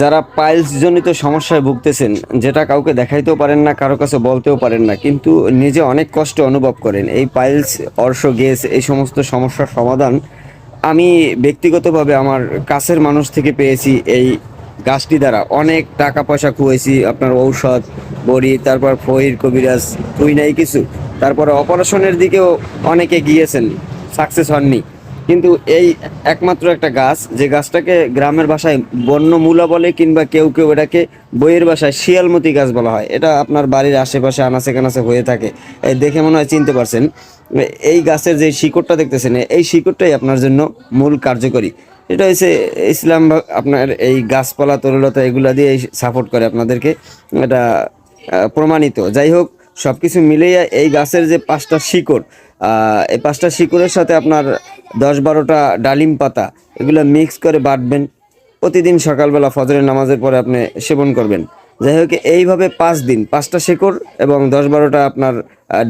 যারা পাইলস জনিত সমস্যায় ভুগতেছেন, যেটা কাউকে দেখাইতেও পারেন না, কারো কাছে বলতেও পারেন না, কিন্তু নিজে অনেক কষ্ট অনুভব করেন, এই পাইলস, অর্শ, গ্যাস, এই সমস্ত সমস্যার সমাধান আমি ব্যক্তিগতভাবে আমার কাছের মানুষ থেকে পেয়েছি। এই গাছটি দ্বারা অনেক টাকা পয়সা খুয়েছি, আপনার ঔষধ, বড়ি, তারপর ফহির কবিরাজ, তুই নাই কিছু, তারপরে অপারেশনের দিকেও অনেকে গিয়েছেন, সাকসেস হননি। কিন্তু এই একমাত্র একটা গাছ, যে গাছটাকে গ্রামের ভাষায় বন্যমূলা বলে, কিংবা কেউ কেউ এটাকে বইয়ের ভাষায় শিয়ালমতি গাছ বলা হয়। এটা আপনার বাড়ির আশেপাশে আনাচে কানাচে হয়ে থাকে, এই দেখে মনে হয় চিনতে পারছেন। এই গাছের যে শিকড়টা দেখতেছেন, এই শিকড়টাই আপনার জন্য মূল কার্যকরী। এটা হচ্ছে ইসলাম আপনার এই গাছপালা তরুলতা এগুলা দিয়ে সাপোর্ট করে আপনাদেরকে, এটা প্রমাণিত। যাই হোক, সব কিছু মিলিয়ে এই গাছের যে 5টা শিকড়, এই 5টা শিকড়ের সাথে আপনার 10-12টা ডালিম পাতা, এগুলো মিক্স করে বাটবেন, প্রতিদিন সকালবেলা ফজরের নামাজের পরে আপনি সেবন করবেন। যাই হোক, এইভাবে 5 দিন 5টা শিকড় এবং 10-12টা আপনার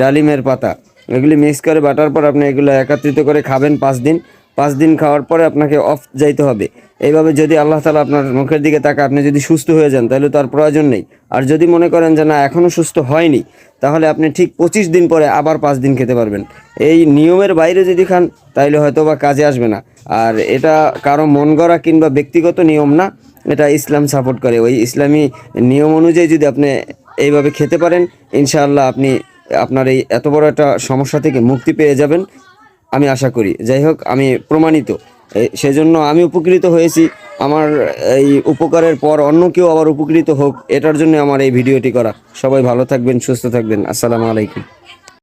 ডালিমের পাতা, এগুলি মিক্স করে বাটার পর আপনি এগুলো একত্রিত করে খাবেন 5 দিন। 5 দিন খাওয়ার পরে আপনাকে অফ যাইতে হবে। এইভাবে যদি আল্লাহ তাআলা আপনার মুখের দিকে তাকায়, আপনি যদি সুস্থ হয়ে যান, তাহলে তার প্রয়োজন নেই। আর যদি মনে করেন যে না, এখনও সুস্থ হয়নি, তাহলে আপনি ঠিক 25 দিন পরে আবার 5 দিন খেতে পারবেন। এই নিয়মের বাইরে যদি খান, তাইলে হয়তো বা কাজে আসবে না। আর এটা কারো মন গড়া কিংবা ব্যক্তিগত নিয়ম না, এটা ইসলাম সাপোর্ট করে। ওই ইসলামী নিয়ম অনুযায়ী যদি আপনি এইভাবে খেতে পারেন, ইনশাআল্লাহ আপনি আপনার এই এত বড় একটা সমস্যা থেকে মুক্তি পেয়ে যাবেন, আমি আশা করি। যাই হোক, আমি প্রমাণিত, সেজন্য আমি উপকৃত হয়েছি। আমার এই উপকারের পর অন্য কেউ আবার উপকৃত হোক, এটার জন্য আমার এই ভিডিওটি করা। সবাই ভালো থাকবেন, সুস্থ থাকবেন। আসসালামু আলাইকুম।